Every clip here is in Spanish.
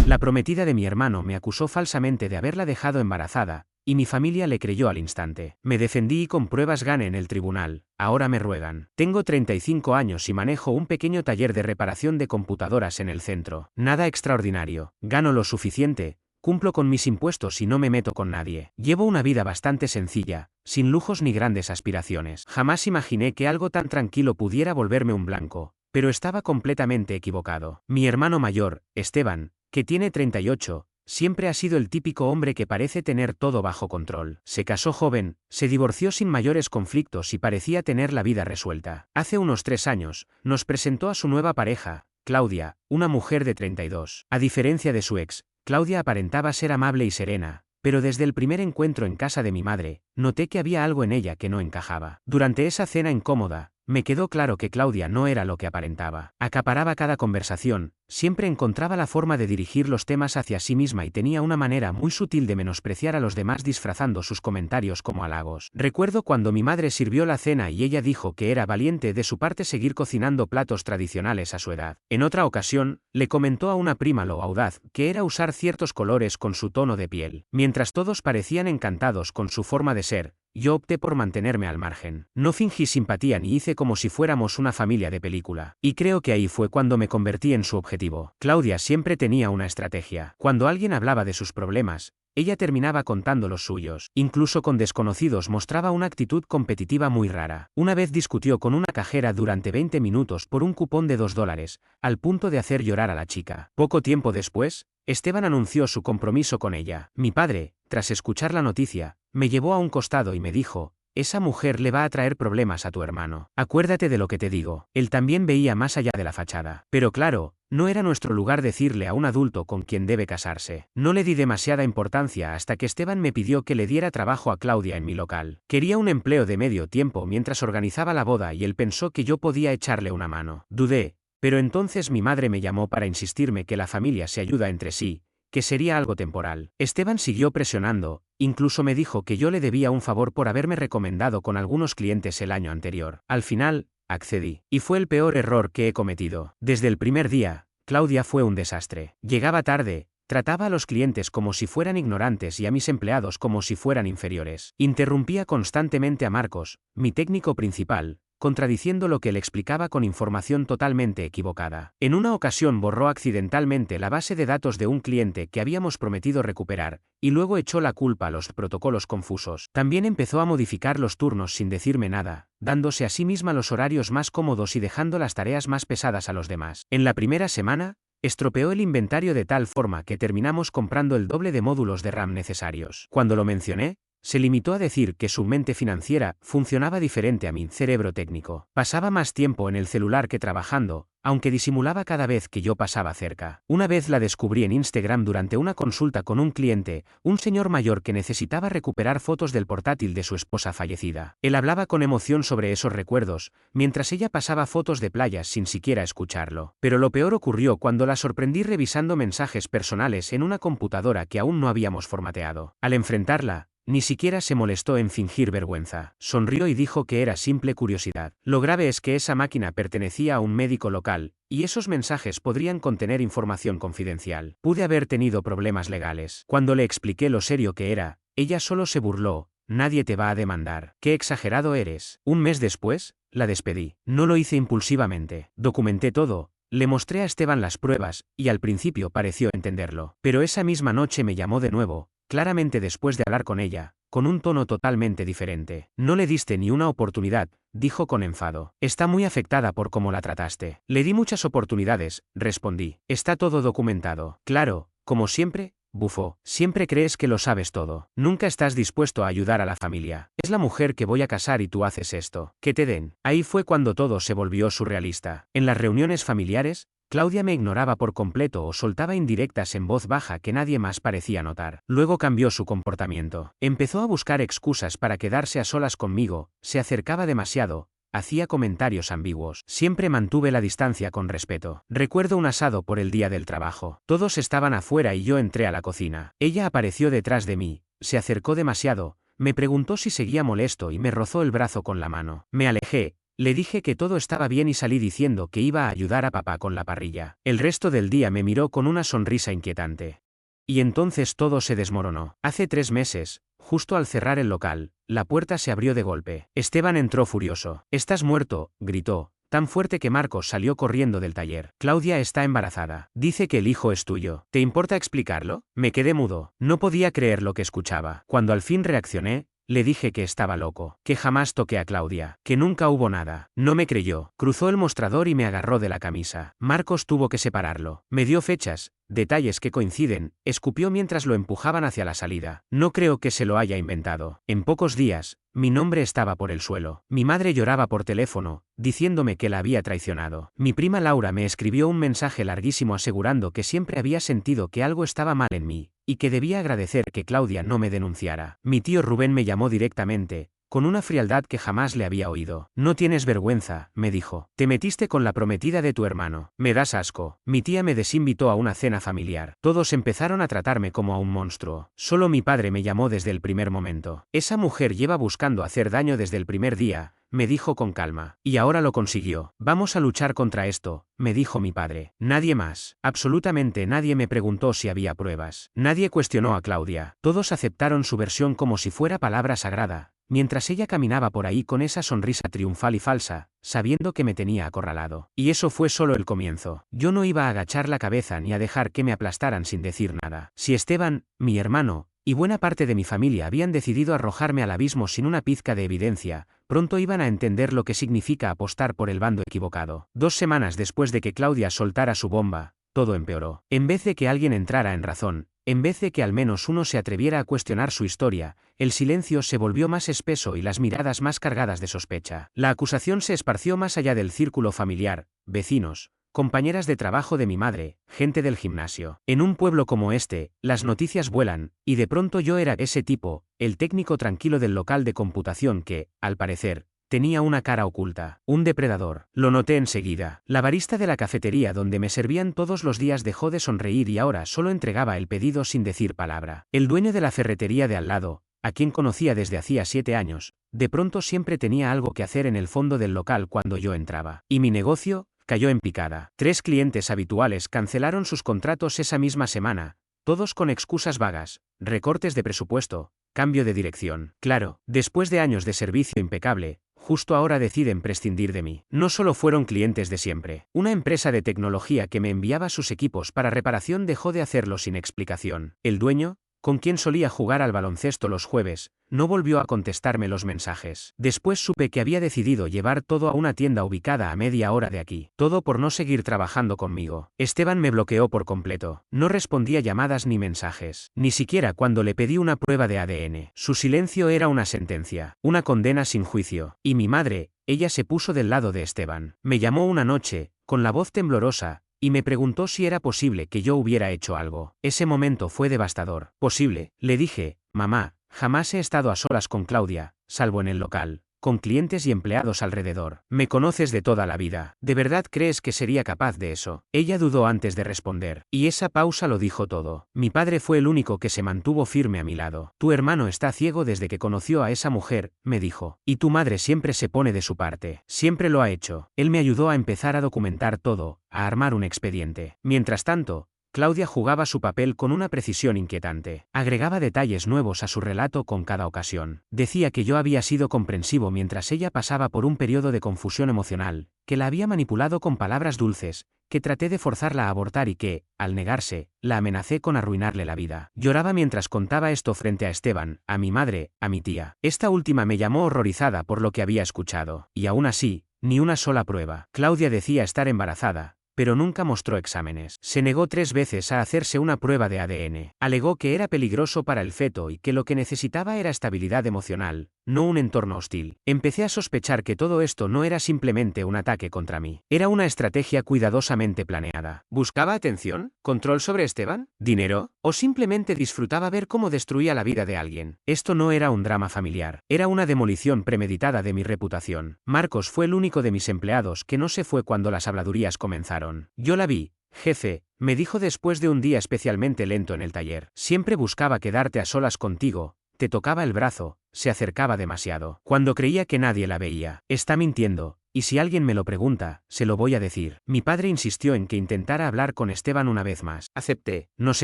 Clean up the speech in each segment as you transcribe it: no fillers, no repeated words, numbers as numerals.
La prometida de mi hermano me acusó falsamente de haberla dejado embarazada, y mi familia le creyó al instante. Me defendí y con pruebas gané en el tribunal. Ahora me ruegan. Tengo 35 años y manejo un pequeño taller de reparación de computadoras en el centro. Nada extraordinario. Gano lo suficiente, cumplo con mis impuestos y no me meto con nadie. Llevo una vida bastante sencilla, sin lujos ni grandes aspiraciones. Jamás imaginé que algo tan tranquilo pudiera volverme un blanco, pero estaba completamente equivocado. Mi hermano mayor, Esteban, que tiene 38, siempre ha sido el típico hombre que parece tener todo bajo control. Se casó joven, se divorció sin mayores conflictos y parecía tener la vida resuelta. Hace unos 3 años, nos presentó a su nueva pareja, Claudia, una mujer de 32. A diferencia de su ex, Claudia aparentaba ser amable y serena, pero desde el primer encuentro en casa de mi madre, noté que había algo en ella que no encajaba. Durante esa cena incómoda, me quedó claro que Claudia no era lo que aparentaba. Acaparaba cada conversación, siempre encontraba la forma de dirigir los temas hacia sí misma y tenía una manera muy sutil de menospreciar a los demás disfrazando sus comentarios como halagos. Recuerdo cuando mi madre sirvió la cena y ella dijo que era valiente de su parte seguir cocinando platos tradicionales a su edad. En otra ocasión, le comentó a una prima lo audaz que era usar ciertos colores con su tono de piel. Mientras todos parecían encantados con su forma de ser, yo opté por mantenerme al margen. No fingí simpatía ni hice como si fuéramos una familia de película. Y creo que ahí fue cuando me convertí en su objetivo. Claudia siempre tenía una estrategia. Cuando alguien hablaba de sus problemas, ella terminaba contando los suyos. Incluso con desconocidos mostraba una actitud competitiva muy rara. Una vez discutió con una cajera durante 20 minutos por un cupón de $2, al punto de hacer llorar a la chica. Poco tiempo después, Esteban anunció su compromiso con ella. Mi padre, tras escuchar la noticia, me llevó a un costado y me dijo: esa mujer le va a traer problemas a tu hermano. Acuérdate de lo que te digo. Él también veía más allá de la fachada. Pero claro, no era nuestro lugar decirle a un adulto con quien debe casarse. No le di demasiada importancia hasta que Esteban me pidió que le diera trabajo a Claudia en mi local. Quería un empleo de medio tiempo mientras organizaba la boda y él pensó que yo podía echarle una mano. Dudé, pero entonces mi madre me llamó para insistirme que la familia se ayuda entre sí, que sería algo temporal. Esteban siguió presionando, incluso me dijo que yo le debía un favor por haberme recomendado con algunos clientes el año anterior. Al final, accedí. Y fue el peor error que he cometido. Desde el primer día, Claudia fue un desastre. Llegaba tarde, trataba a los clientes como si fueran ignorantes y a mis empleados como si fueran inferiores. Interrumpía constantemente a Marcos, mi técnico principal, contradiciendo lo que le explicaba con información totalmente equivocada. En una ocasión borró accidentalmente la base de datos de un cliente que habíamos prometido recuperar, y luego echó la culpa a los protocolos confusos. También empezó a modificar los turnos sin decirme nada, dándose a sí misma los horarios más cómodos y dejando las tareas más pesadas a los demás. En la primera semana, estropeó el inventario de tal forma que terminamos comprando el doble de módulos de RAM necesarios. Cuando lo mencioné, se limitó a decir que su mente financiera funcionaba diferente a mi cerebro técnico. Pasaba más tiempo en el celular que trabajando, aunque disimulaba cada vez que yo pasaba cerca. Una vez la descubrí en Instagram durante una consulta con un cliente, un señor mayor que necesitaba recuperar fotos del portátil de su esposa fallecida. Él hablaba con emoción sobre esos recuerdos, mientras ella pasaba fotos de playas sin siquiera escucharlo. Pero lo peor ocurrió cuando la sorprendí revisando mensajes personales en una computadora que aún no habíamos formateado. Al enfrentarla, ni siquiera se molestó en fingir vergüenza. Sonrió y dijo que era simple curiosidad. Lo grave es que esa máquina pertenecía a un médico local, y esos mensajes podrían contener información confidencial. Pude haber tenido problemas legales. Cuando le expliqué lo serio que era, ella solo se burló: nadie te va a demandar. ¡Qué exagerado eres! Un mes después, la despedí. No lo hice impulsivamente. Documenté todo. Le mostré a Esteban las pruebas, y al principio pareció entenderlo. Pero esa misma noche me llamó de nuevo, claramente después de hablar con ella, con un tono totalmente diferente. No le diste ni una oportunidad, dijo con enfado. Está muy afectada por cómo la trataste. Le di muchas oportunidades, respondí. Está todo documentado. Claro, como siempre, bufó. Siempre crees que lo sabes todo. Nunca estás dispuesto a ayudar a la familia. Es la mujer que voy a casar y tú haces esto. Que te den. Ahí fue cuando todo se volvió surrealista. En las reuniones familiares, Claudia me ignoraba por completo o soltaba indirectas en voz baja que nadie más parecía notar. Luego cambió su comportamiento. Empezó a buscar excusas para quedarse a solas conmigo, se acercaba demasiado, hacía comentarios ambiguos. Siempre mantuve la distancia con respeto. Recuerdo un asado por el día del trabajo. Todos estaban afuera y yo entré a la cocina. Ella apareció detrás de mí, se acercó demasiado, me preguntó si seguía molesto y me rozó el brazo con la mano. Me alejé, Le dije que todo estaba bien y salí diciendo que iba a ayudar a papá con la parrilla. El resto del día me miró con una sonrisa inquietante. Y entonces todo se desmoronó. Hace 3 meses, justo al cerrar el local, la puerta se abrió de golpe. Esteban entró furioso. «¡Estás muerto!», gritó, tan fuerte que Marcos salió corriendo del taller. «Claudia está embarazada. Dice que el hijo es tuyo. ¿Te importa explicarlo?». Me quedé mudo. No podía creer lo que escuchaba. Cuando al fin reaccioné, le dije que estaba loco, que jamás toqué a Claudia, que nunca hubo nada. No me creyó. Cruzó el mostrador y me agarró de la camisa. Marcos tuvo que separarlo. Me dio fechas, detalles que coinciden, escupió mientras lo empujaban hacia la salida. No creo que se lo haya inventado. En pocos días, mi nombre estaba por el suelo. Mi madre lloraba por teléfono, diciéndome que la había traicionado. Mi prima Laura me escribió un mensaje larguísimo asegurando que siempre había sentido que algo estaba mal en mí, y que debía agradecer que Claudia no me denunciara. Mi tío Rubén me llamó directamente, con una frialdad que jamás le había oído. «No tienes vergüenza», me dijo. «Te metiste con la prometida de tu hermano. Me das asco». Mi tía me desinvitó a una cena familiar. Todos empezaron a tratarme como a un monstruo. Solo mi padre me llamó desde el primer momento. «Esa mujer lleva buscando hacer daño desde el primer día», me dijo con calma. «Y ahora lo consiguió. Vamos a luchar contra esto», me dijo mi padre. Nadie más, absolutamente nadie me preguntó si había pruebas. Nadie cuestionó a Claudia. Todos aceptaron su versión como si fuera palabra sagrada, mientras ella caminaba por ahí con esa sonrisa triunfal y falsa, sabiendo que me tenía acorralado. Y eso fue solo el comienzo. Yo no iba a agachar la cabeza ni a dejar que me aplastaran sin decir nada. Si Esteban, mi hermano, y buena parte de mi familia habían decidido arrojarme al abismo sin una pizca de evidencia, pronto iban a entender lo que significa apostar por el bando equivocado. 2 semanas después de que Claudia soltara su bomba, todo empeoró. En vez de que alguien entrara en razón, en vez de que al menos uno se atreviera a cuestionar su historia, el silencio se volvió más espeso y las miradas más cargadas de sospecha. La acusación se esparció más allá del círculo familiar, vecinos, compañeras de trabajo de mi madre, gente del gimnasio. En un pueblo como este, las noticias vuelan, y de pronto yo era ese tipo, el técnico tranquilo del local de computación que, al parecer, tenía una cara oculta, un depredador. Lo noté enseguida. La barista de la cafetería donde me servían todos los días dejó de sonreír y ahora solo entregaba el pedido sin decir palabra. El dueño de la ferretería de al lado, a quien conocía desde hacía 7 años, de pronto siempre tenía algo que hacer en el fondo del local cuando yo entraba. Y mi negocio cayó en picada. 3 clientes habituales cancelaron sus contratos esa misma semana, todos con excusas vagas, recortes de presupuesto, cambio de dirección. Claro, después de años de servicio impecable, justo ahora deciden prescindir de mí. No solo fueron clientes de siempre. Una empresa de tecnología que me enviaba sus equipos para reparación dejó de hacerlo sin explicación. El dueño, con quien solía jugar al baloncesto los jueves, no volvió a contestarme los mensajes. Después supe que había decidido llevar todo a una tienda ubicada a media hora de aquí. Todo por no seguir trabajando conmigo. Esteban me bloqueó por completo. No respondía llamadas ni mensajes. Ni siquiera cuando le pedí una prueba de ADN. Su silencio era una sentencia. Una condena sin juicio. Y mi madre, ella se puso del lado de Esteban. Me llamó una noche, con la voz temblorosa, y me preguntó si era posible que yo hubiera hecho algo. Ese momento fue devastador. «Posible», le dije. «Mamá, jamás he estado a solas con Claudia, salvo en el local, con clientes y empleados alrededor. Me conoces de toda la vida. ¿De verdad crees que sería capaz de eso?». Ella dudó antes de responder, y esa pausa lo dijo todo. Mi padre fue el único que se mantuvo firme a mi lado. «Tu hermano está ciego desde que conoció a esa mujer», me dijo. «Y tu madre siempre se pone de su parte. Siempre lo ha hecho». Él me ayudó a empezar a documentar todo, a armar un expediente. Mientras tanto, Claudia jugaba su papel con una precisión inquietante. Agregaba detalles nuevos a su relato con cada ocasión. Decía que yo había sido comprensivo mientras ella pasaba por un periodo de confusión emocional, que la había manipulado con palabras dulces, que traté de forzarla a abortar y que, al negarse, la amenacé con arruinarle la vida. Lloraba mientras contaba esto frente a Esteban, a mi madre, a mi tía. Esta última me llamó horrorizada por lo que había escuchado. Y aún así, ni una sola prueba. Claudia decía estar embarazada, pero nunca mostró exámenes. Se negó 3 veces a hacerse una prueba de ADN. Alegó que era peligroso para el feto y que lo que necesitaba era estabilidad emocional, no un entorno hostil. Empecé a sospechar que todo esto no era simplemente un ataque contra mí. Era una estrategia cuidadosamente planeada. ¿Buscaba atención? ¿Control sobre Esteban? ¿Dinero? ¿O simplemente disfrutaba ver cómo destruía la vida de alguien? Esto no era un drama familiar. Era una demolición premeditada de mi reputación. Marcos fue el único de mis empleados que no se fue cuando las habladurías comenzaron. «Yo la vi, jefe», me dijo después de un día especialmente lento en el taller. «Siempre buscaba quedarte a solas contigo, te tocaba el brazo, se acercaba demasiado. Cuando creía que nadie la veía». «Está mintiendo», y si alguien me lo pregunta, se lo voy a decir. Mi padre insistió en que intentara hablar con Esteban una vez más. Acepté. Nos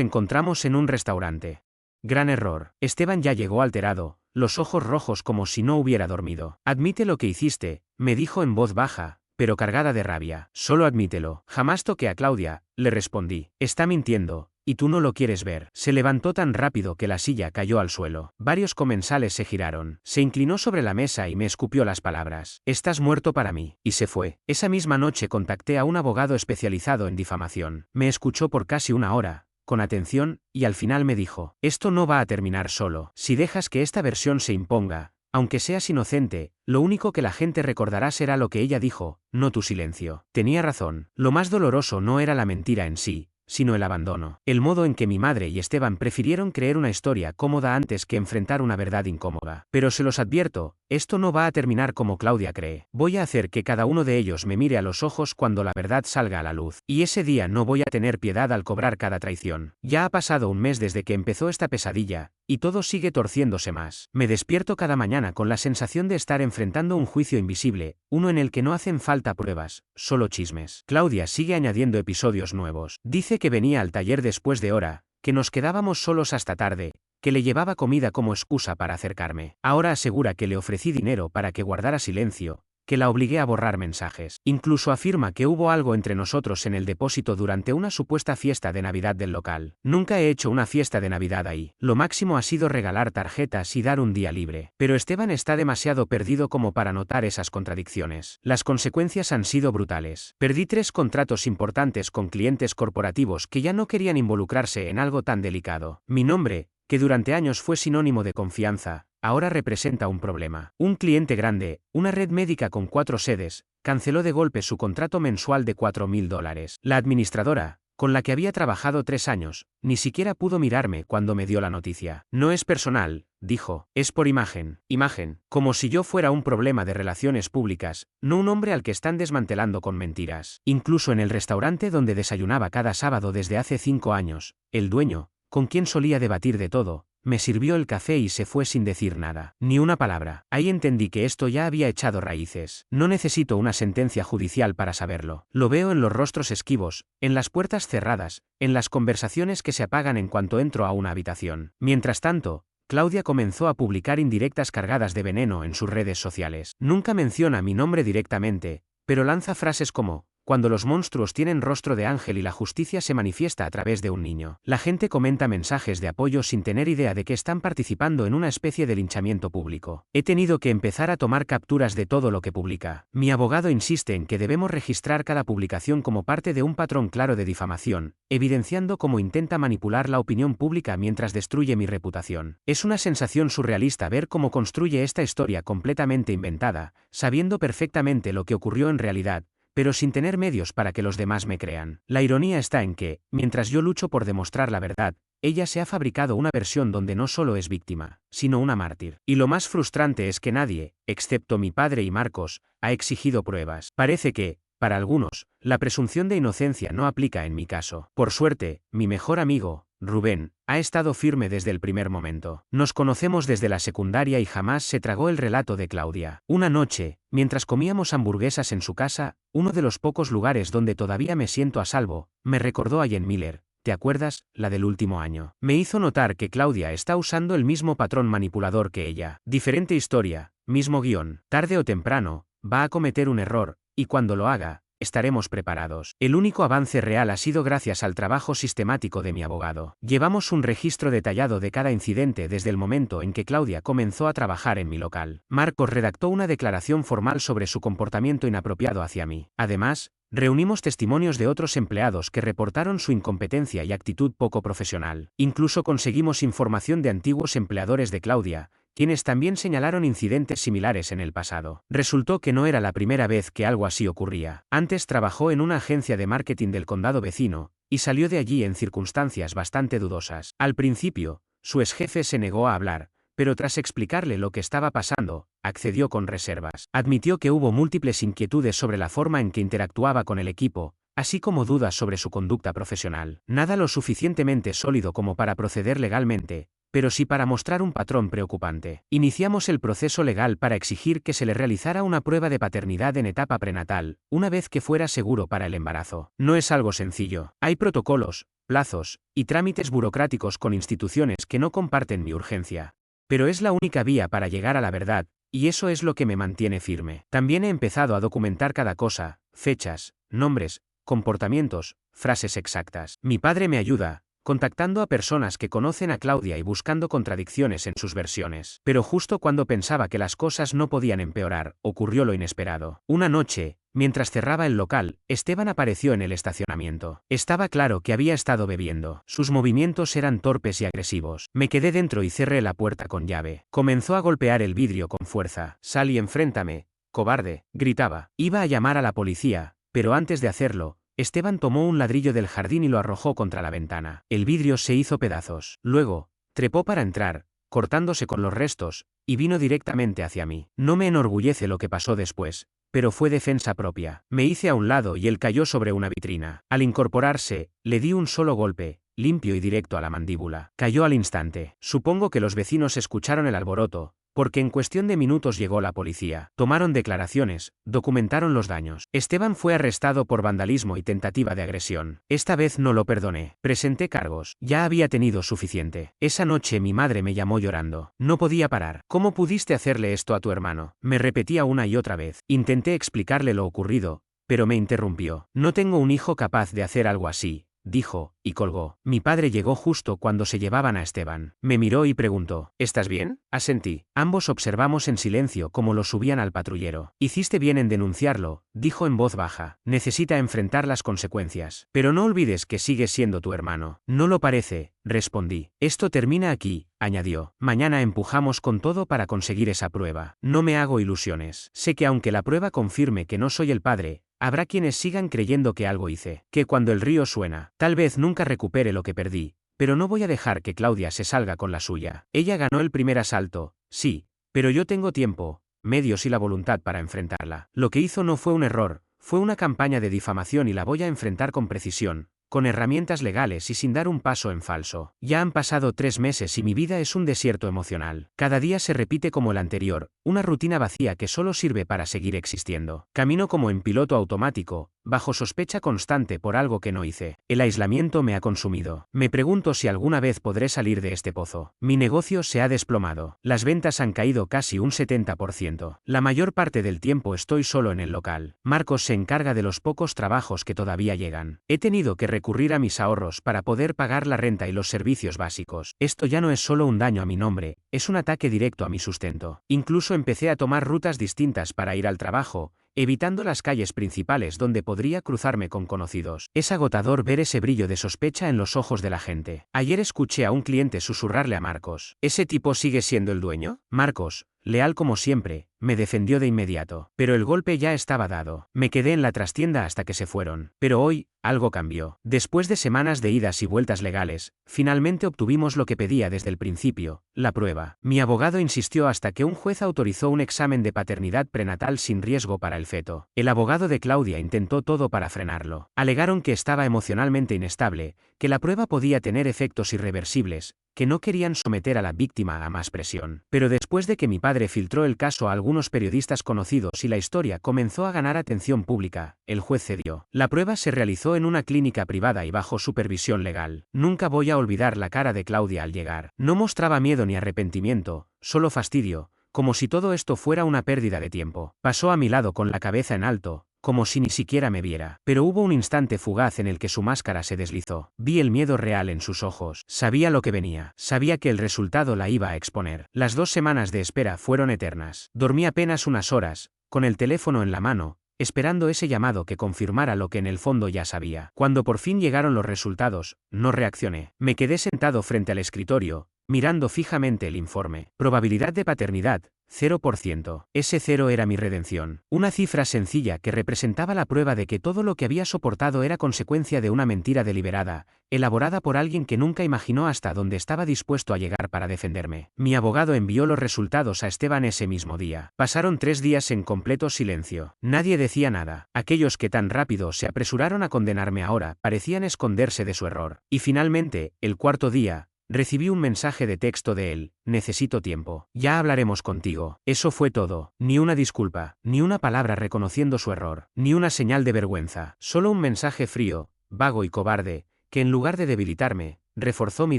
encontramos en un restaurante. Gran error. Esteban ya llegó alterado, los ojos rojos como si no hubiera dormido. Admite lo que hiciste, me dijo en voz baja, pero cargada de rabia. Solo admítelo. Jamás toqué a Claudia, le respondí. Está mintiendo, y tú no lo quieres ver. Se levantó tan rápido que la silla cayó al suelo. Varios comensales se giraron. Se inclinó sobre la mesa y me escupió las palabras. Estás muerto para mí. Y se fue. Esa misma noche contacté a un abogado especializado en difamación. Me escuchó por casi una hora, con atención, y al final me dijo, esto no va a terminar solo. Si dejas que esta versión se imponga, aunque seas inocente, lo único que la gente recordará será lo que ella dijo, no tu silencio. Tenía razón. Lo más doloroso no era la mentira en sí, sino el abandono. El modo en que mi madre y Esteban prefirieron creer una historia cómoda antes que enfrentar una verdad incómoda. Pero se los advierto, esto no va a terminar como Claudia cree. Voy a hacer que cada uno de ellos me mire a los ojos cuando la verdad salga a la luz. Y ese día no voy a tener piedad al cobrar cada traición. Ya ha pasado un mes desde que empezó esta pesadilla, y todo sigue torciéndose más. Me despierto cada mañana con la sensación de estar enfrentando un juicio invisible, uno en el que no hacen falta pruebas, solo chismes. Claudia sigue añadiendo episodios nuevos. Dice que venía al taller después de hora, que nos quedábamos solos hasta tarde, que le llevaba comida como excusa para acercarme. Ahora asegura que le ofrecí dinero para que guardara silencio, que la obligué a borrar mensajes. Incluso afirma que hubo algo entre nosotros en el depósito durante una supuesta fiesta de Navidad del local. Nunca he hecho una fiesta de Navidad ahí. Lo máximo ha sido regalar tarjetas y dar un día libre. Pero Esteban está demasiado perdido como para notar esas contradicciones. Las consecuencias han sido brutales. Perdí 3 contratos importantes con clientes corporativos que ya no querían involucrarse en algo tan delicado. Mi nombre, que durante años fue sinónimo de confianza, ahora representa un problema. Un cliente grande, una red médica con 4 sedes, canceló de golpe su contrato mensual de $4.000. La administradora, con la que había trabajado 3 años, ni siquiera pudo mirarme cuando me dio la noticia. No es personal, dijo, es por imagen. Imagen, como si yo fuera un problema de relaciones públicas, no un hombre al que están desmantelando con mentiras. Incluso en el restaurante donde desayunaba cada sábado desde hace 5 años, el dueño, con quien solía debatir de todo, me sirvió el café y se fue sin decir nada. Ni una palabra. Ahí entendí que esto ya había echado raíces. No necesito una sentencia judicial para saberlo. Lo veo en los rostros esquivos, en las puertas cerradas, en las conversaciones que se apagan en cuanto entro a una habitación. Mientras tanto, Claudia comenzó a publicar indirectas cargadas de veneno en sus redes sociales. Nunca menciona mi nombre directamente, pero lanza frases como, cuando los monstruos tienen rostro de ángel y la justicia se manifiesta a través de un niño. La gente comenta mensajes de apoyo sin tener idea de que están participando en una especie de linchamiento público. He tenido que empezar a tomar capturas de todo lo que publica. Mi abogado insiste en que debemos registrar cada publicación como parte de un patrón claro de difamación, evidenciando cómo intenta manipular la opinión pública mientras destruye mi reputación. Es una sensación surrealista ver cómo construye esta historia completamente inventada, sabiendo perfectamente lo que ocurrió en realidad, pero sin tener medios para que los demás me crean. La ironía está en que, mientras yo lucho por demostrar la verdad, ella se ha fabricado una versión donde no solo es víctima, sino una mártir. Y lo más frustrante es que nadie, excepto mi padre y Marcos, ha exigido pruebas. Parece que, para algunos, la presunción de inocencia no aplica en mi caso. Por suerte, mi mejor amigo, Rubén, ha estado firme desde el primer momento. Nos conocemos desde la secundaria y jamás se tragó el relato de Claudia. Una noche, mientras comíamos hamburguesas en su casa, uno de los pocos lugares donde todavía me siento a salvo, me recordó a Jen Miller. ¿Te acuerdas? La del último año. Me hizo notar que Claudia está usando el mismo patrón manipulador que ella. Diferente historia, mismo guión. Tarde o temprano, va a cometer un error, y cuando lo haga, estaremos preparados. El único avance real ha sido gracias al trabajo sistemático de mi abogado. Llevamos un registro detallado de cada incidente desde el momento en que Claudia comenzó a trabajar en mi local. Marcos redactó una declaración formal sobre su comportamiento inapropiado hacia mí. Además, reunimos testimonios de otros empleados que reportaron su incompetencia y actitud poco profesional. Incluso conseguimos información de antiguos empleadores de Claudia, quienes también señalaron incidentes similares en el pasado. Resultó que no era la primera vez que algo así ocurría. Antes trabajó en una agencia de marketing del condado vecino, y salió de allí en circunstancias bastante dudosas. Al principio, su exjefe se negó a hablar, pero tras explicarle lo que estaba pasando, accedió con reservas. Admitió que hubo múltiples inquietudes sobre la forma en que interactuaba con el equipo, así como dudas sobre su conducta profesional. Nada lo suficientemente sólido como para proceder legalmente, pero sí para mostrar un patrón preocupante. Iniciamos el proceso legal para exigir que se le realizara una prueba de paternidad en etapa prenatal, una vez que fuera seguro para el embarazo. No es algo sencillo. Hay protocolos, plazos y trámites burocráticos con instituciones que no comparten mi urgencia. Pero es la única vía para llegar a la verdad, y eso es lo que me mantiene firme. También he empezado a documentar cada cosa, fechas, nombres, comportamientos, frases exactas. Mi padre me ayuda, contactando a personas que conocen a Claudia y buscando contradicciones en sus versiones. Pero justo cuando pensaba que las cosas no podían empeorar, ocurrió lo inesperado. Una noche, mientras cerraba el local, Esteban apareció en el estacionamiento. Estaba claro que había estado bebiendo. Sus movimientos eran torpes y agresivos. Me quedé dentro y cerré la puerta con llave. Comenzó a golpear el vidrio con fuerza. «Sal y enfréntame, cobarde», gritaba. Iba a llamar a la policía, pero antes de hacerlo, Esteban tomó un ladrillo del jardín y lo arrojó contra la ventana. El vidrio se hizo pedazos. Luego, trepó para entrar, cortándose con los restos, y vino directamente hacia mí. No me enorgullece lo que pasó después, pero fue defensa propia. Me hice a un lado y él cayó sobre una vitrina. Al incorporarse, le di un solo golpe, limpio y directo a la mandíbula. Cayó al instante. Supongo que los vecinos escucharon el alboroto, porque en cuestión de minutos llegó la policía. Tomaron declaraciones, documentaron los daños. Esteban fue arrestado por vandalismo y tentativa de agresión. Esta vez no lo perdoné. Presenté cargos. Ya había tenido suficiente. Esa noche mi madre me llamó llorando. No podía parar. «¿Cómo pudiste hacerle esto a tu hermano?», me repetía una y otra vez. Intenté explicarle lo ocurrido, pero me interrumpió. «No tengo un hijo capaz de hacer algo así», dijo, y colgó. Mi padre llegó justo cuando se llevaban a Esteban. Me miró y preguntó: «¿Estás bien?». Asentí. Ambos observamos en silencio cómo lo subían al patrullero. «Hiciste bien en denunciarlo», dijo en voz baja. «Necesita enfrentar las consecuencias. Pero no olvides que sigue siendo tu hermano». «No lo parece», respondí. «Esto termina aquí», añadió. «Mañana empujamos con todo para conseguir esa prueba. No me hago ilusiones. Sé que aunque la prueba confirme que no soy el padre, habrá quienes sigan creyendo que algo hice, que cuando el río suena, tal vez nunca recupere lo que perdí, pero no voy a dejar que Claudia se salga con la suya. Ella ganó el primer asalto, sí, pero yo tengo tiempo, medios y la voluntad para enfrentarla. Lo que hizo no fue un error, fue una campaña de difamación y la voy a enfrentar con precisión, con herramientas legales y sin dar un paso en falso. Ya han pasado 3 meses y mi vida es un desierto emocional. Cada día se repite como el anterior, una rutina vacía que solo sirve para seguir existiendo. Camino como en piloto automático, bajo sospecha constante por algo que no hice. El aislamiento me ha consumido. Me pregunto si alguna vez podré salir de este pozo. Mi negocio se ha desplomado. Las ventas han caído casi un 70%. La mayor parte del tiempo estoy solo en el local. Marcos se encarga de los pocos trabajos que todavía llegan. He tenido que recurrir a mis ahorros para poder pagar la renta y los servicios básicos. Esto ya no es solo un daño a mi nombre, es un ataque directo a mi sustento. Incluso empecé a tomar rutas distintas para ir al trabajo, evitando las calles principales donde podría cruzarme con conocidos. Es agotador ver ese brillo de sospecha en los ojos de la gente. Ayer escuché a un cliente susurrarle a Marcos: «¿Ese tipo sigue siendo el dueño?». Marcos, leal como siempre, me defendió de inmediato. Pero el golpe ya estaba dado. Me quedé en la trastienda hasta que se fueron. Pero hoy, algo cambió. Después de semanas de idas y vueltas legales, finalmente obtuvimos lo que pedía desde el principio, la prueba. Mi abogado insistió hasta que un juez autorizó un examen de paternidad prenatal sin riesgo para el feto. El abogado de Claudia intentó todo para frenarlo. Alegaron que estaba emocionalmente inestable, que la prueba podía tener efectos irreversibles, que no querían someter a la víctima a más presión. Pero después de que mi padre filtró el caso a algunos periodistas conocidos y la historia comenzó a ganar atención pública, el juez cedió. La prueba se realizó en una clínica privada y bajo supervisión legal. Nunca voy a olvidar la cara de Claudia al llegar. No mostraba miedo ni arrepentimiento, solo fastidio, como si todo esto fuera una pérdida de tiempo. Pasó a mi lado con la cabeza en alto, como si ni siquiera me viera. Pero hubo un instante fugaz en el que su máscara se deslizó. Vi el miedo real en sus ojos. Sabía lo que venía. Sabía que el resultado la iba a exponer. Las 2 semanas de espera fueron eternas. Dormí apenas unas horas, con el teléfono en la mano, esperando ese llamado que confirmara lo que en el fondo ya sabía. Cuando por fin llegaron los resultados, no reaccioné. Me quedé sentado frente al escritorio, mirando fijamente el informe. Probabilidad de paternidad, 0%. Ese 0 era mi redención. Una cifra sencilla que representaba la prueba de que todo lo que había soportado era consecuencia de una mentira deliberada, elaborada por alguien que nunca imaginó hasta dónde estaba dispuesto a llegar para defenderme. Mi abogado envió los resultados a Esteban ese mismo día. Pasaron 3 días en completo silencio. Nadie decía nada. Aquellos que tan rápido se apresuraron a condenarme ahora parecían esconderse de su error. Y finalmente, el 4.º día, Recibí un mensaje de texto de él: necesito tiempo. Ya hablaremos contigo. Eso fue todo. Ni una disculpa, ni una palabra reconociendo su error, ni una señal de vergüenza. Solo un mensaje frío, vago y cobarde, que en lugar de debilitarme, reforzó mi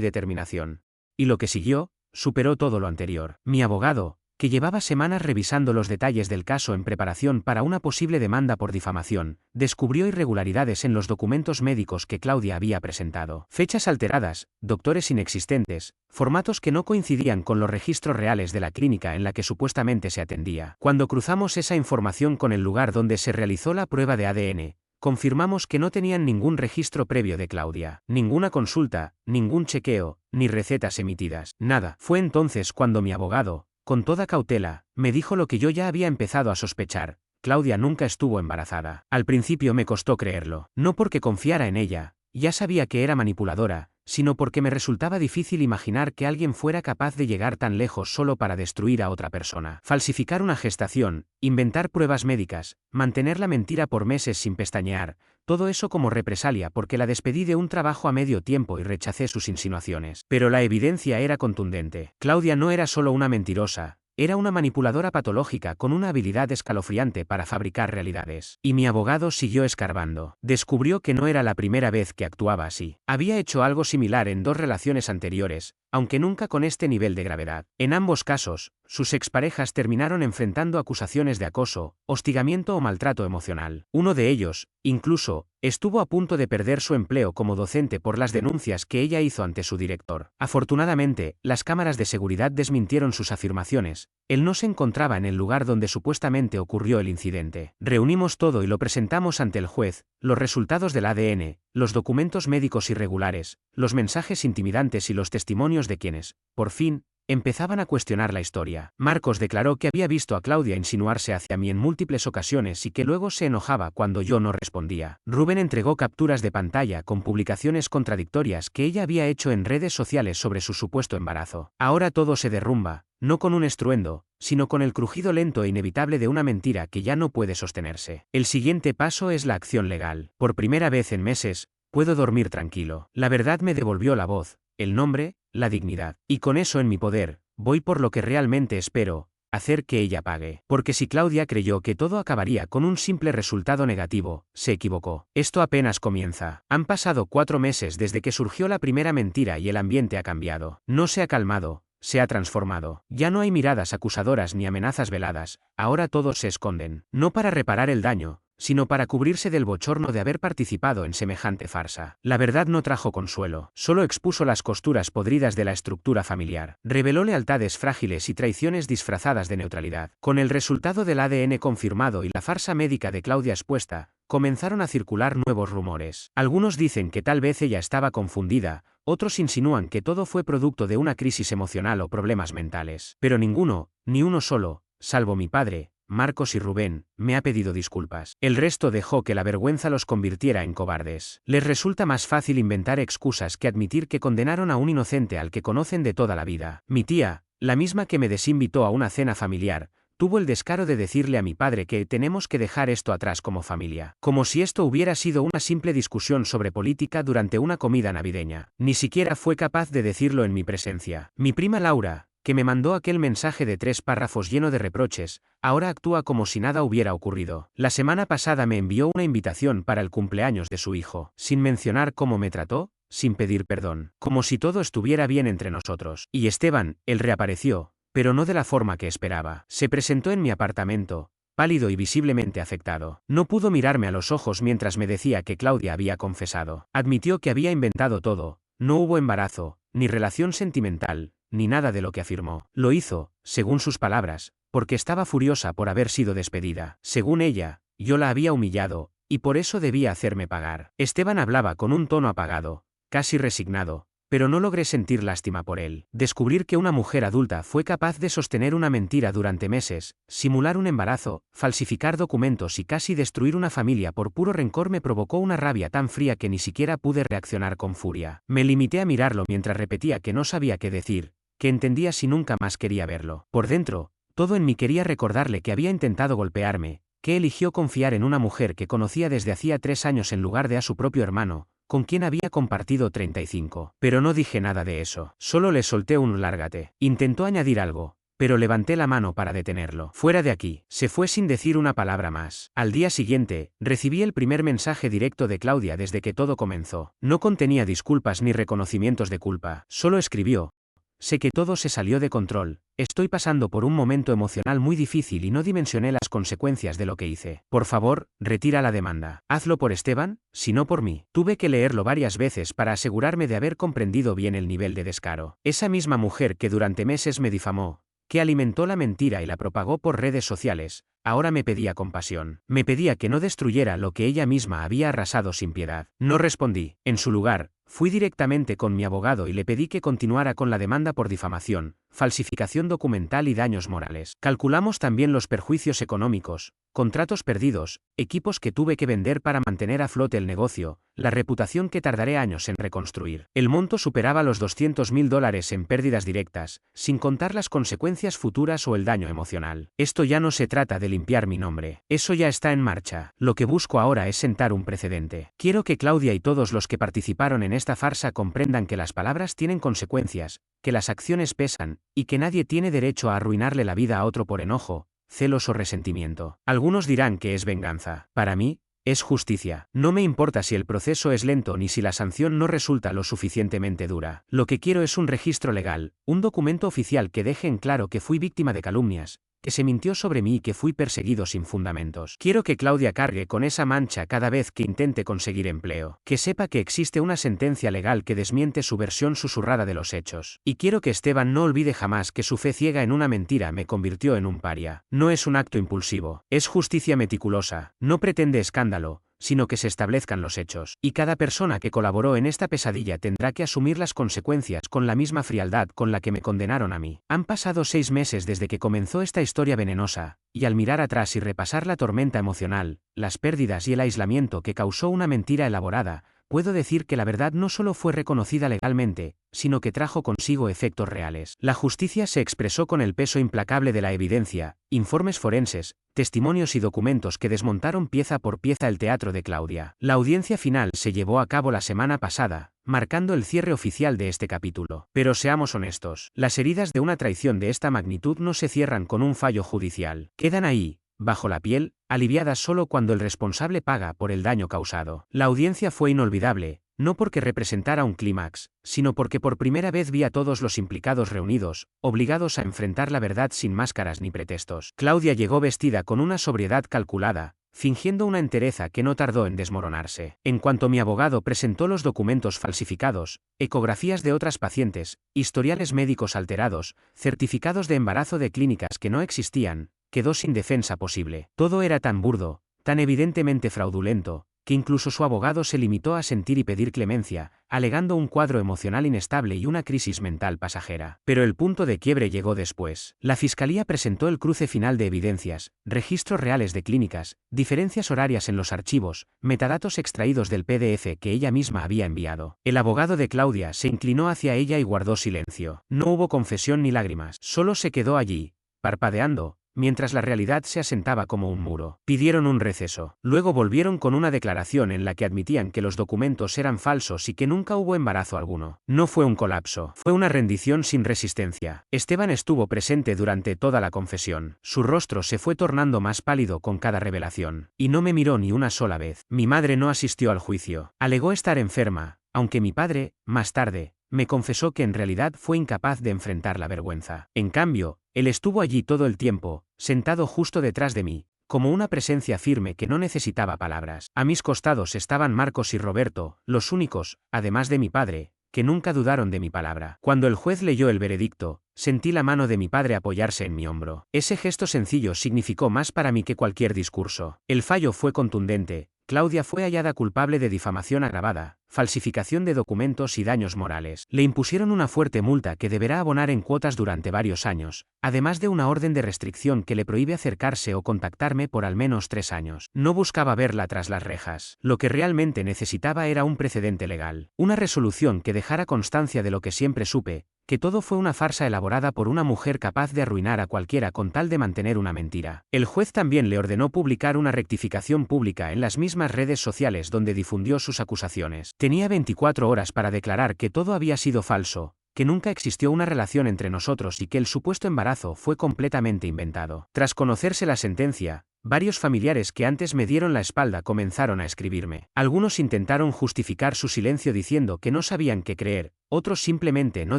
determinación. Y lo que siguió, superó todo lo anterior. Mi abogado, que llevaba semanas revisando los detalles del caso en preparación para una posible demanda por difamación, descubrió irregularidades en los documentos médicos que Claudia había presentado. Fechas alteradas, doctores inexistentes, formatos que no coincidían con los registros reales de la clínica en la que supuestamente se atendía. Cuando cruzamos esa información con el lugar donde se realizó la prueba de ADN, confirmamos que no tenían ningún registro previo de Claudia, ninguna consulta, ningún chequeo, ni recetas emitidas. Nada. Fue entonces cuando mi abogado, con toda cautela, me dijo lo que yo ya había empezado a sospechar: Claudia nunca estuvo embarazada. Al principio me costó creerlo, no porque confiara en ella, ya sabía que era manipuladora, sino porque me resultaba difícil imaginar que alguien fuera capaz de llegar tan lejos solo para destruir a otra persona. Falsificar una gestación, inventar pruebas médicas, mantener la mentira por meses sin pestañear, todo eso como represalia porque la despedí de un trabajo a medio tiempo y rechacé sus insinuaciones. Pero la evidencia era contundente. Claudia no era solo una mentirosa, era una manipuladora patológica con una habilidad escalofriante para fabricar realidades. Y mi abogado siguió escarbando. Descubrió que no era la primera vez que actuaba así. Había hecho algo similar en 2 relaciones anteriores, aunque nunca con este nivel de gravedad. En ambos casos, sus exparejas terminaron enfrentando acusaciones de acoso, hostigamiento o maltrato emocional. Uno de ellos, incluso, estuvo a punto de perder su empleo como docente por las denuncias que ella hizo ante su director. Afortunadamente, las cámaras de seguridad desmintieron sus afirmaciones. Él no se encontraba en el lugar donde supuestamente ocurrió el incidente. Reunimos todo y lo presentamos ante el juez: los resultados del ADN, los documentos médicos irregulares, los mensajes intimidantes y los testimonios de quienes, por fin, empezaban a cuestionar la historia. Marcos declaró que había visto a Claudia insinuarse hacia mí en múltiples ocasiones y que luego se enojaba cuando yo no respondía. Rubén entregó capturas de pantalla con publicaciones contradictorias que ella había hecho en redes sociales sobre su supuesto embarazo. Ahora todo se derrumba, no con un estruendo, sino con el crujido lento e inevitable de una mentira que ya no puede sostenerse. El siguiente paso es la acción legal. Por primera vez en meses, puedo dormir tranquilo. La verdad me devolvió la voz, el nombre, la dignidad. Y con eso en mi poder, voy por lo que realmente espero: hacer que ella pague. Porque si Claudia creyó que todo acabaría con un simple resultado negativo, se equivocó. Esto apenas comienza. Han pasado 4 meses desde que surgió la primera mentira y el ambiente ha cambiado. No se ha calmado, se ha transformado. Ya no hay miradas acusadoras ni amenazas veladas, ahora todos se esconden. No para reparar el daño, sino para cubrirse del bochorno de haber participado en semejante farsa. La verdad no trajo consuelo, solo expuso las costuras podridas de la estructura familiar. Reveló lealtades frágiles y traiciones disfrazadas de neutralidad. Con el resultado del ADN confirmado y la farsa médica de Claudia expuesta, comenzaron a circular nuevos rumores. Algunos dicen que tal vez ella estaba confundida, otros insinúan que todo fue producto de una crisis emocional o problemas mentales. Pero ninguno, ni uno solo, salvo mi padre, Marcos y Rubén, me ha pedido disculpas. El resto dejó que la vergüenza los convirtiera en cobardes. Les resulta más fácil inventar excusas que admitir que condenaron a un inocente al que conocen de toda la vida. Mi tía, la misma que me desinvitó a una cena familiar, tuvo el descaro de decirle a mi padre que tenemos que dejar esto atrás como familia. Como si esto hubiera sido una simple discusión sobre política durante una comida navideña. Ni siquiera fue capaz de decirlo en mi presencia. Mi prima Laura, que me mandó aquel mensaje de 3 párrafos lleno de reproches, ahora actúa como si nada hubiera ocurrido. La semana pasada me envió una invitación para el cumpleaños de su hijo, sin mencionar cómo me trató, sin pedir perdón, como si todo estuviera bien entre nosotros. Y Esteban, él reapareció, pero no de la forma que esperaba. Se presentó en mi apartamento, pálido y visiblemente afectado. No pudo mirarme a los ojos mientras me decía que Claudia había confesado. Admitió que había inventado todo: no hubo embarazo, ni relación sentimental, ni nada de lo que afirmó. Lo hizo, según sus palabras, porque estaba furiosa por haber sido despedida. Según ella, yo la había humillado, y por eso debía hacerme pagar. Esteban hablaba con un tono apagado, casi resignado, pero no logré sentir lástima por él. Descubrir que una mujer adulta fue capaz de sostener una mentira durante meses, simular un embarazo, falsificar documentos y casi destruir una familia por puro rencor me provocó una rabia tan fría que ni siquiera pude reaccionar con furia. Me limité a mirarlo mientras repetía que no sabía qué decir, que entendía si nunca más quería verlo. Por dentro, todo en mí quería recordarle que había intentado golpearme, que eligió confiar en una mujer que conocía desde hacía 3 años en lugar de a su propio hermano, con quien había compartido 35. Pero no dije nada de eso. Solo le solté un lárgate. Intentó añadir algo, pero levanté la mano para detenerlo. Fuera de aquí. Se fue sin decir una palabra más. Al día siguiente, recibí el primer mensaje directo de Claudia desde que todo comenzó. No contenía disculpas ni reconocimientos de culpa. Solo escribió: sé que todo se salió de control. Estoy pasando por un momento emocional muy difícil y no dimensioné las consecuencias de lo que hice. Por favor, retira la demanda. Hazlo por Esteban, si no por mí. Tuve que leerlo varias veces para asegurarme de haber comprendido bien el nivel de descaro. Esa misma mujer que durante meses me difamó, que alimentó la mentira y la propagó por redes sociales, ahora me pedía compasión. Me pedía que no destruyera lo que ella misma había arrasado sin piedad. No respondí. En su lugar, fui directamente con mi abogado y le pedí que continuara con la demanda por difamación, falsificación documental y daños morales. Calculamos también los perjuicios económicos, contratos perdidos, equipos que tuve que vender para mantener a flote el negocio, la reputación que tardaré años en reconstruir. El monto superaba los $200.000 en pérdidas directas, sin contar las consecuencias futuras o el daño emocional. Esto ya no se trata de limpiar mi nombre. Eso ya está en marcha. Lo que busco ahora es sentar un precedente. Quiero que Claudia y todos los que participaron en esta farsa comprendan que las palabras tienen consecuencias, que las acciones pesan, y que nadie tiene derecho a arruinarle la vida a otro por enojo, celos o resentimiento. Algunos dirán que es venganza. Para mí, es justicia. No me importa si el proceso es lento ni si la sanción no resulta lo suficientemente dura. Lo que quiero es un registro legal, un documento oficial que deje en claro que fui víctima de calumnias, que se mintió sobre mí y que fui perseguido sin fundamentos. Quiero que Claudia cargue con esa mancha cada vez que intente conseguir empleo. Que sepa que existe una sentencia legal que desmiente su versión susurrada de los hechos. Y quiero que Esteban no olvide jamás que su fe ciega en una mentira me convirtió en un paria. No es un acto impulsivo. Es justicia meticulosa. No pretende escándalo, sino que se establezcan los hechos. Y cada persona que colaboró en esta pesadilla tendrá que asumir las consecuencias con la misma frialdad con la que me condenaron a mí. Han pasado 6 meses desde que comenzó esta historia venenosa, y al mirar atrás y repasar la tormenta emocional, las pérdidas y el aislamiento que causó una mentira elaborada, puedo decir que la verdad no solo fue reconocida legalmente, sino que trajo consigo efectos reales. La justicia se expresó con el peso implacable de la evidencia, informes forenses, testimonios y documentos que desmontaron pieza por pieza el teatro de Claudia. La audiencia final se llevó a cabo la semana pasada, marcando el cierre oficial de este capítulo. Pero seamos honestos, las heridas de una traición de esta magnitud no se cierran con un fallo judicial. Quedan ahí, bajo la piel, aliviadas solo cuando el responsable paga por el daño causado. La audiencia fue inolvidable, no porque representara un clímax, sino porque por primera vez vi a todos los implicados reunidos, obligados a enfrentar la verdad sin máscaras ni pretextos. Claudia llegó vestida con una sobriedad calculada, fingiendo una entereza que no tardó en desmoronarse. En cuanto mi abogado presentó los documentos falsificados, ecografías de otras pacientes, historiales médicos alterados, certificados de embarazo de clínicas que no existían, quedó sin defensa posible. Todo era tan burdo, tan evidentemente fraudulento, que incluso su abogado se limitó a sentir y pedir clemencia, alegando un cuadro emocional inestable y una crisis mental pasajera. Pero el punto de quiebre llegó después. La fiscalía presentó el cruce final de evidencias, registros reales de clínicas, diferencias horarias en los archivos, metadatos extraídos del PDF que ella misma había enviado. El abogado de Claudia se inclinó hacia ella y guardó silencio. No hubo confesión ni lágrimas. Solo se quedó allí, parpadeando, mientras la realidad se asentaba como un muro. Pidieron un receso. Luego volvieron con una declaración en la que admitían que los documentos eran falsos y que nunca hubo embarazo alguno. No fue un colapso, fue una rendición sin resistencia. Esteban estuvo presente durante toda la confesión. Su rostro se fue tornando más pálido con cada revelación. Y no me miró ni una sola vez. Mi madre no asistió al juicio. Alegó estar enferma, aunque mi padre, más tarde, me confesó que en realidad fue incapaz de enfrentar la vergüenza. En cambio, él estuvo allí todo el tiempo, sentado justo detrás de mí, como una presencia firme que no necesitaba palabras. A mis costados estaban Marcos y Roberto, los únicos, además de mi padre, que nunca dudaron de mi palabra. Cuando el juez leyó el veredicto, sentí la mano de mi padre apoyarse en mi hombro. Ese gesto sencillo significó más para mí que cualquier discurso. El fallo fue contundente. Claudia fue hallada culpable de difamación agravada, falsificación de documentos y daños morales. Le impusieron una fuerte multa que deberá abonar en cuotas durante varios años, además de una orden de restricción que le prohíbe acercarse o contactarme por al menos 3 años. No buscaba verla tras las rejas. Lo que realmente necesitaba era un precedente legal. Una resolución que dejara constancia de lo que siempre supe, que todo fue una farsa elaborada por una mujer capaz de arruinar a cualquiera con tal de mantener una mentira. El juez también le ordenó publicar una rectificación pública en las mismas redes sociales donde difundió sus acusaciones. Tenía 24 horas para declarar que todo había sido falso, que nunca existió una relación entre nosotros y que el supuesto embarazo fue completamente inventado. Tras conocerse la sentencia, varios familiares que antes me dieron la espalda comenzaron a escribirme. Algunos intentaron justificar su silencio diciendo que no sabían qué creer, otros simplemente no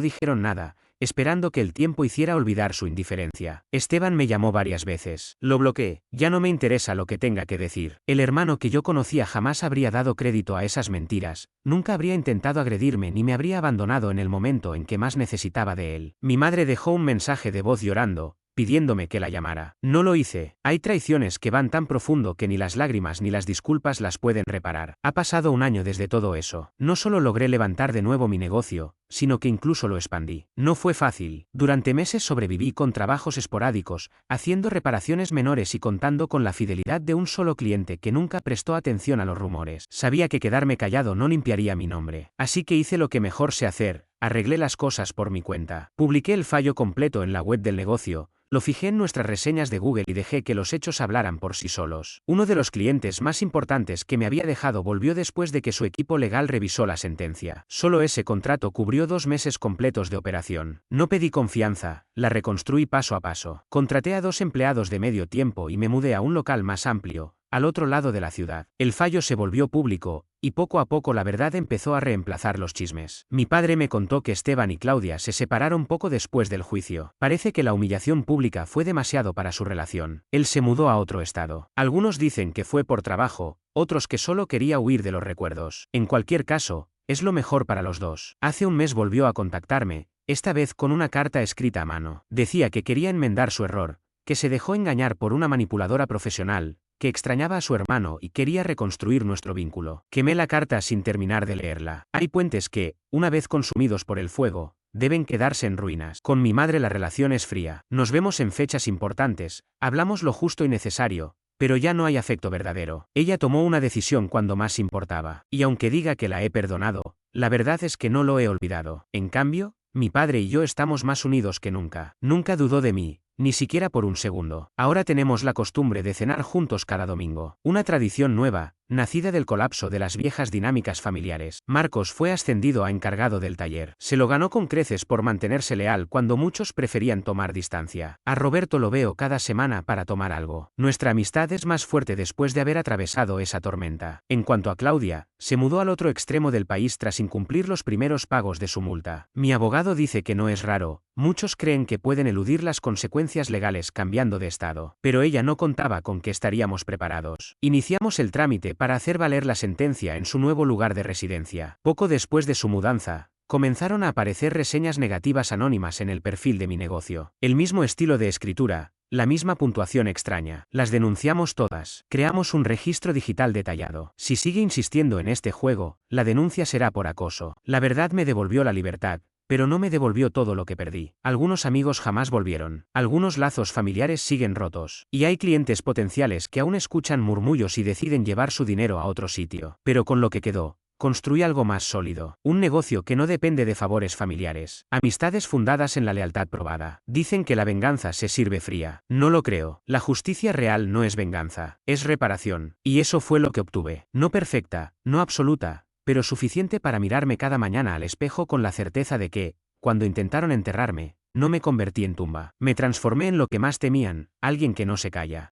dijeron nada, esperando que el tiempo hiciera olvidar su indiferencia. Esteban me llamó varias veces. Lo bloqueé, ya no me interesa lo que tenga que decir. El hermano que yo conocía jamás habría dado crédito a esas mentiras, nunca habría intentado agredirme ni me habría abandonado en el momento en que más necesitaba de él. Mi madre dejó un mensaje de voz llorando, pidiéndome que la llamara. No lo hice. Hay traiciones que van tan profundo que ni las lágrimas ni las disculpas las pueden reparar. Ha pasado un año desde todo eso. No solo logré levantar de nuevo mi negocio, sino que incluso lo expandí. No fue fácil. Durante meses sobreviví con trabajos esporádicos, haciendo reparaciones menores y contando con la fidelidad de un solo cliente que nunca prestó atención a los rumores. Sabía que quedarme callado no limpiaría mi nombre. Así que hice lo que mejor sé hacer, arreglé las cosas por mi cuenta. Publiqué el fallo completo en la web del negocio, lo fijé en nuestras reseñas de Google y dejé que los hechos hablaran por sí solos. Uno de los clientes más importantes que me había dejado volvió después de que su equipo legal revisó la sentencia. Solo ese contrato cubrió 2 meses completos de operación. No pedí confianza, la reconstruí paso a paso. Contraté a 2 empleados de medio tiempo y me mudé a un local más amplio, al otro lado de la ciudad. El fallo se volvió público, y poco a poco la verdad empezó a reemplazar los chismes. Mi padre me contó que Esteban y Claudia se separaron poco después del juicio. Parece que la humillación pública fue demasiado para su relación. Él se mudó a otro estado. Algunos dicen que fue por trabajo, otros que solo quería huir de los recuerdos. En cualquier caso, es lo mejor para los dos. Hace un mes volvió a contactarme, esta vez con una carta escrita a mano. Decía que quería enmendar su error, que se dejó engañar por una manipuladora profesional, que extrañaba a su hermano y quería reconstruir nuestro vínculo. Quemé la carta sin terminar de leerla. Hay puentes que, una vez consumidos por el fuego, deben quedarse en ruinas. Con mi madre la relación es fría. Nos vemos en fechas importantes, hablamos lo justo y necesario, pero ya no hay afecto verdadero. Ella tomó una decisión cuando más importaba. Y aunque diga que la he perdonado, la verdad es que no lo he olvidado. En cambio, mi padre y yo estamos más unidos que nunca. Nunca dudó de mí, ni siquiera por un segundo. Ahora tenemos la costumbre de cenar juntos cada domingo. Una tradición nueva, nacida del colapso de las viejas dinámicas familiares. Marcos fue ascendido a encargado del taller. Se lo ganó con creces por mantenerse leal cuando muchos preferían tomar distancia. A Roberto lo veo cada semana para tomar algo. Nuestra amistad es más fuerte después de haber atravesado esa tormenta. En cuanto a Claudia, se mudó al otro extremo del país tras incumplir los primeros pagos de su multa. Mi abogado dice que no es raro. Muchos creen que pueden eludir las consecuencias legales cambiando de estado. Pero ella no contaba con que estaríamos preparados. Iniciamos el trámite para hacer valer la sentencia en su nuevo lugar de residencia. Poco después de su mudanza, comenzaron a aparecer reseñas negativas anónimas en el perfil de mi negocio. El mismo estilo de escritura, la misma puntuación extraña. Las denunciamos todas. Creamos un registro digital detallado. Si sigue insistiendo en este juego, la denuncia será por acoso. La verdad me devolvió la libertad, pero no me devolvió todo lo que perdí. Algunos amigos jamás volvieron. Algunos lazos familiares siguen rotos. Y hay clientes potenciales que aún escuchan murmullos y deciden llevar su dinero a otro sitio. Pero con lo que quedó, construí algo más sólido. Un negocio que no depende de favores familiares. Amistades fundadas en la lealtad probada. Dicen que la venganza se sirve fría. No lo creo. La justicia real no es venganza, es reparación. Y eso fue lo que obtuve. No perfecta, no absoluta, pero suficiente para mirarme cada mañana al espejo con la certeza de que, cuando intentaron enterrarme, no me convertí en tumba. Me transformé en lo que más temían, alguien que no se calla.